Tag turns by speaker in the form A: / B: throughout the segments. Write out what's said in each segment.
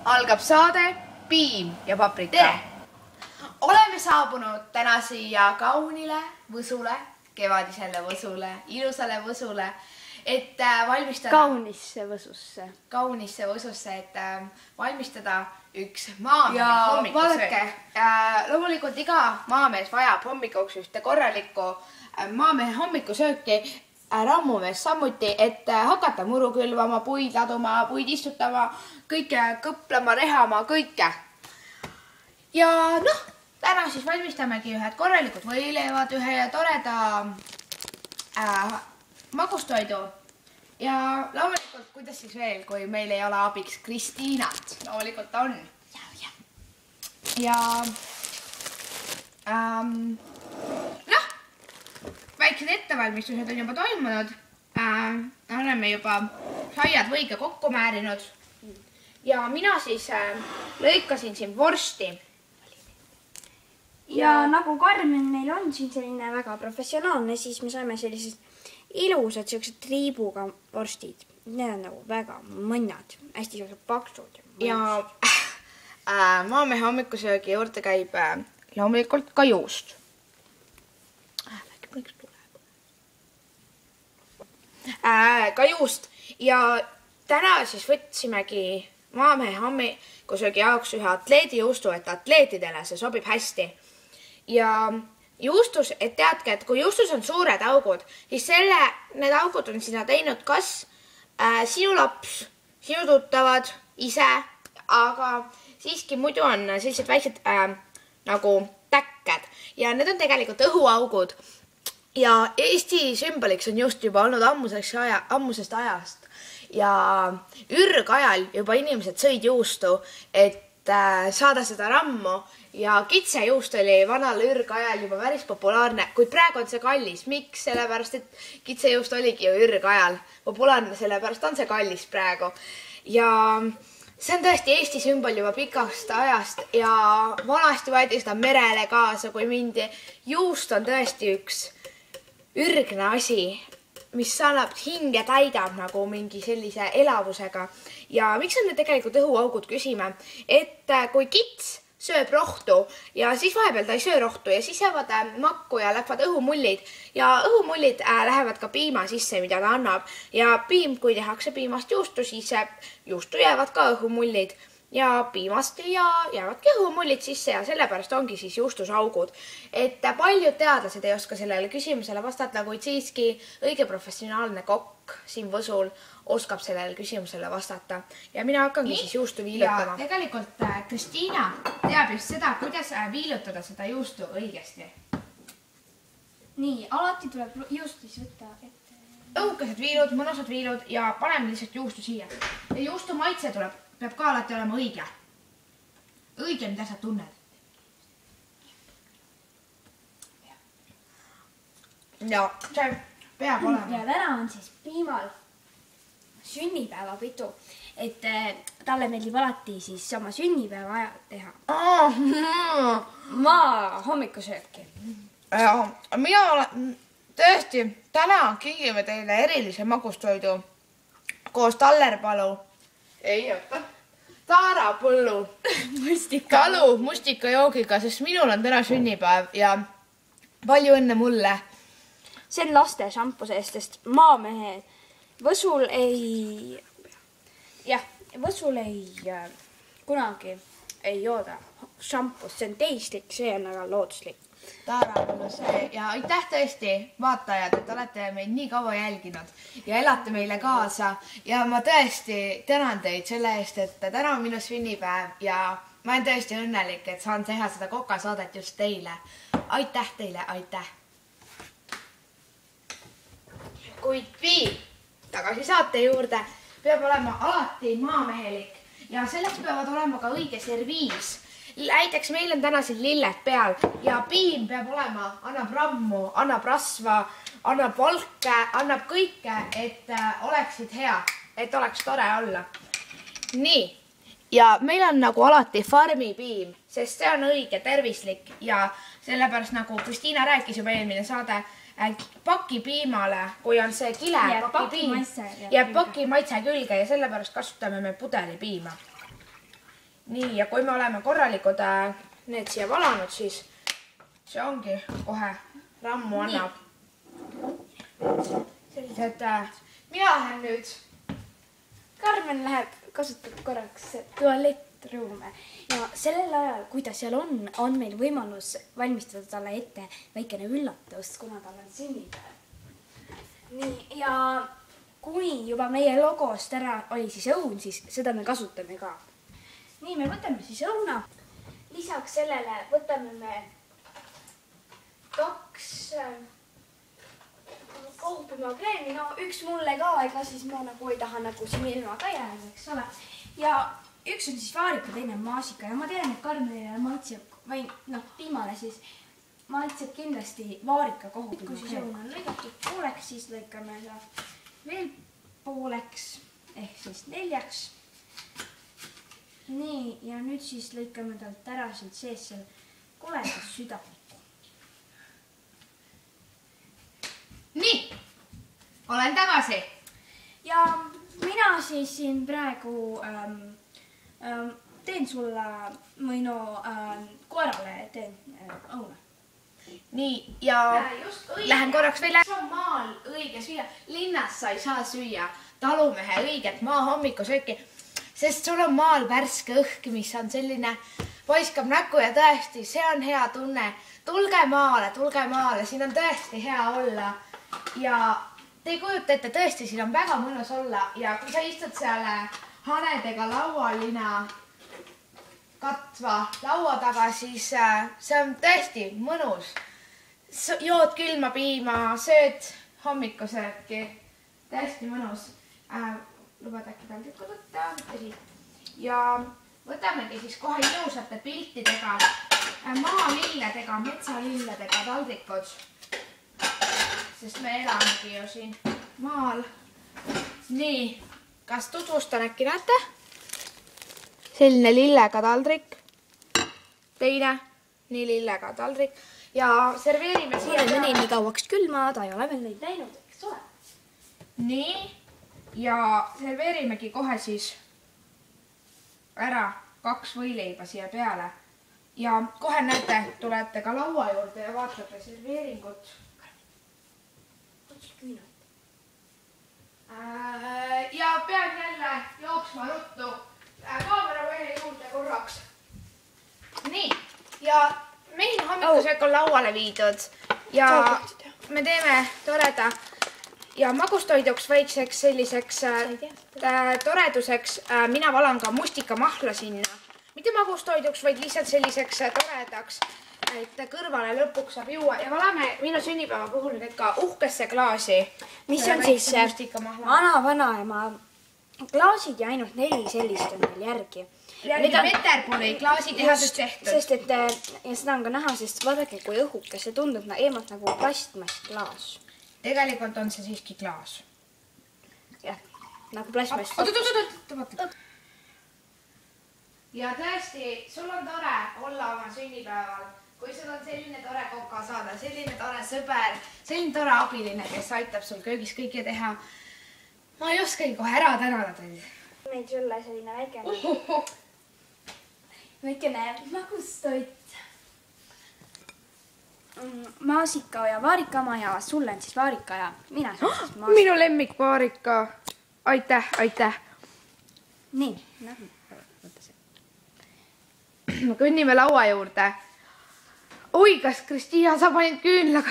A: algab saade Piim ja paprika. Tere! Oleme saabunud täna siia kaunile Võsule, kevadisele Võsule, ilusale Võsule, et valmistada... Kaunisse Võsusse, et valmistada üks maamehe hommikusöök. Loomulikult iga maamees vajab hommikuks ühte korralikku maamehe hommikusööki, rammumees samuti, et hakata muru külvama, puid laduma, puid istutama, kõike kõplama, rehama, kõike. Ja noh, täna siis valmistamegi ühed korralikud võileivad, ühe toreda magustoidu. Ja loomulikult, kuidas siis veel, kui meil ei ole abiks Kristiinat, loomulikult on. Ja noh, väiksed ettevalmistused on juba toimunud. Oleme juba saiad võiga kokku määrinud. Ja mina siis lõikasin siin vorsti.
B: Ja nagu Karmen meil on siin selline väga professionaalne, siis me saime sellised ilusad sellised triibuga vorstid. Need on nagu väga mõnnad, hästi sellised paksud.
A: Ja maamehe hommikusöögi juurde käib loomulikult ka juust. Ka juust. Ja täna siis võtsimegi maamehe hommikusöögi jaoks ühe atleedijuustu, et atleetidele see sobib hästi. Ja juustus, et teadke, et kui juustus on suured augud, siis need augud on sinna teinud kas sinu laps, sinu tuttavad, ise, aga siiski muidu on sellised väiksed nagu täkked ja need on tegelikult õhuaugud. Ja Eesti sümboliks on just juba olnud ammusest ajast ja ürgajal juba inimesed sõid juustu, et saada seda rammu ja kitsejuust oli vanal ürgajal juba päris populaarne, kuid praegu on see kallis. Miks? Sellepärast, et kitsejuust oligi ju ürgajal populaarne, sellepärast on see kallis praegu. Ja see on tõesti Eesti sümbol juba pikast ajast ja vanasti võeti seda merele kaasa, kui mindi. Juust on tõesti üks ürgne asi, mis annab hinge täidab nagu mingi sellise elavusega. Ja miks on need tegelikult õhuaugud, küsime, et kui kits sööb rohtu ja siis vahepeal ta ei söö rohtu ja siis jäävad makku ja lähevad õhumullid ja õhumullid lähevad ka piima sisse, mida ta annab. Ja piim, kui tehakse piimast juustu, siis juustu jäävad ka õhumullid ja piimast jäävadki õhumullid sisse ja sellepärast ongi siis juustusaugud. Et paljud teadlased ei oska sellele küsimusele vastata, kuid siiski õige professionaalne kokk siin Võsul oskab sellele küsimusele vastata. Ja mina hakkangi siis juustu viilutama. Ja tegelikult Kristiina teab just seda, kuidas viilutada seda juustu õigesti.
B: Nii, alati tuleb juustu siis võtta ette.
A: Õhukesed viilud, mõnusad viilud ja paneme lihtsalt juustu siia. Ja juustu maitse peab ka alati olema õige. Õige, mida sa tunned. Ja see peab olema.
B: Ja täna on siis piimal sünnipäevapidu, et talle meeldib alati siis oma sünnipäeva ajal teha. Maa hommikusööki.
A: Ja mina olen tõesti, täna kingime teile erilise magustoidu koos tallerpalu. Ei, oota. Taarapõllu. Talu mustikajoogiga, sest minul on täna sünnipäev ja palju õnne mulle.
B: See on laste šampuse eest, sest maamehe Võsul ei kunagi ei jooda šampust, see on teislik, see on aga looduslik.
A: Taarapõllu see ja aitäh tõesti vaatajad, et olete meid nii kaua jälginud ja elate meile kaasa ja ma tõesti tänan teid selle eest, et täna on minu sünnipäev ja ma olen tõesti õnnelik, et saan teha seda kokasaadet just teile. Aitäh teile, aitäh! Kuid Piim, tagasi saate juurde, peab olema alati maamehelik ja selleks peavad olema ka õige serviis. Näiteks meil on täna siin lilled peal ja Piim peab olema, annab rammu, annab rasva, annab valke, annab kõike, et oleksid hea, et oleks tore olla. Nii, ja meil on nagu alati farmipiim, sest see on õige, tervislik ja sellepärast nagu Kristiina rääkis juba eelmine saade, pakipiimale, kui on see kile pakipiim, jääb paki maitse külge ja sellepärast kasutame me pudelipiima. nii, ja kui me oleme korralikud need siia valanud, siis see ongi kohe rammu annab. Sellised, mina lähen nüüd.
B: Karmen läheb, kasutab korraks tualettruume ja sellel ajal, kui ta seal on meil võimalus valmistada talle ette väikene üllatus, kuna tal on sünnipäev. Nii, ja kui juba meie logost ära oli siis õun, siis seda me kasutame ka. Nii, me võtame siis õuna. Lisaks sellele võtame me 2 kohvimagreemi, no üks mulle ka, ega siis ma nagu ei taha nagu siin ilma ka jääda, eks ole. Ja üks on siis vaarika, teine on maasika ja ma tean, et Karmenile maitseb, või noh, piimale siis maitseb kindlasti vaarika kohvimagreemi. Kui siis õun on lõigatud pooleks, siis lõikame ta veel pooleks ehk siis 4. Nii, ja nüüd siis lõikame talt ära siit sees seal koledas südamikku.
A: Nii, olen tagasi.
B: Ja mina siis siin praegu teen sulle või no koerale teen õuna.
A: Nii, ja lähen korraks veel. See on maal õige süüa. Linnas sa ei saa süüa talumehe õiget maa hommikusööki, sest sul on maal värske õhk, mis on selline, paiskab näkku ja tõesti, see on hea tunne. Tulge maale, siin on tõesti hea olla. Ja te ei kujuta ette, tõesti, siin on väga mõnus olla. Ja kui sa istud seal hanedega laualina katva laua taga, siis see on tõesti mõnus. Jood külma piima, sööd hommikusööki. Tõesti mõnus. Lubad äkki taldikku võtta. Ja võtamegi siis kohe ilusate piltidega, maalilledega, metsalilledega taldrikud. Sest me elamegi ju siin maal. Nii, kas tutvustan äkki näete? Selline lillega taldrik. Teine, nii lillega taldrik. Ja serveerime siia.
B: Mõni nii kauaks külma, ta ei ole veel neid näinud, eks ole.
A: Nii, ja serveerimegi kohe siis ära 2 võileiba siia peale. Ja kohe näete, tulete ka laua juurde ja vaatate serveeringut. Ja pean jälle jooksma ruttu kaamera mehe juurde korraks. Nii, ja meil hommikusöök on lauale viidud ja me teeme toreda ja magustoiduks väikseks selliseks toreduseks. Mina valan ka mustikamahla sinna. Mitte magustoiduks, vaid lihtsalt selliseks toredaks, et kõrvale lõpuks saab juua. Ja valame minu sünnipäeva puhul nüüd ka uhkesse klaasi.
B: Mis on siis vana-ema klaasid ja ainult 4 sellist on veel järgi.
A: Need on Peterburi klaasitehasest tehtud.
B: Sest et, ja seda on ka näha, sest vaadake, kui õhuke, see tundub eemalt nagu plastmassklaas.
A: Tegelikult on see siiski klaas.
B: Jah, nagu plastmass.
A: Oot. Ja tõesti, sul on tore olla oma sünnipäeval. Kui sul on selline tore koka saada, selline tore sõber, selline tore abiline, kes aitab sul köögis kõike teha. Ma ei oskagi kohe ära tänada teid.
B: Meil sulle selline väikene magustoit. Maasika ja vaarikama ja sulle on siis vaarika ja mina siis maasika.
A: Minu lemmik vaarika. Aitäh.
B: Nii, võtta see.
A: Kõnnime laua juurde. Oi, kas Kristiina saab ainult küünlaga?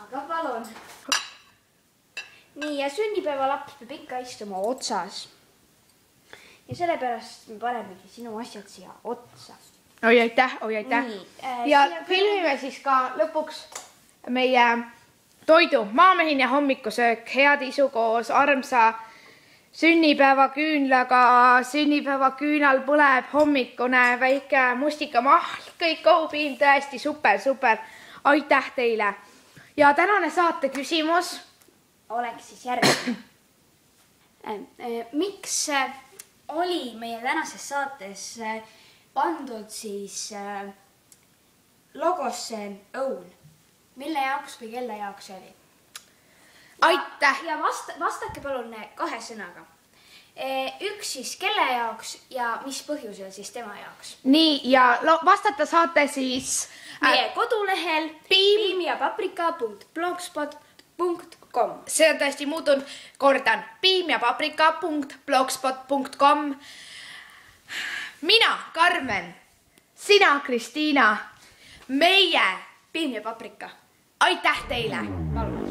B: Aga palun. Nii, ja sünnipäevalaps peab ikka istuma otsas. Ja sellepärast me panemegi sinu asjad siia otsa.
A: Oi, aitäh. Ja filmime siis ka lõpuks meie toidu. Maamehin ja hommikusöök, head isu koos, armsa sünnipäevaküünlaga. Sünnipäevaküünal põleb hommikune väike mustikamahl. Kõik kohupiim, tõesti super. Aitäh teile. Ja tänane saate küsimus
B: oleks siis järgmine. Miks oli meie tänases saates pandud siis logosse õun? Mille jaoks või kelle jaoks oli?
A: Aitäh!
B: Ja vastake palun 2 sõnaga. üks siis kelle jaoks ja mis põhjusel siis tema jaoks.
A: nii, ja vastata saate siis
B: meie kodulehel piimjapaprika.blogspot.com.
A: see on tõesti muutunud, kordan, piimjapaprika.blogspot.com. mina, Karmen, sina, Kristiina, meie
B: Piim ja paprika.
A: aitäh teile!
B: Palun.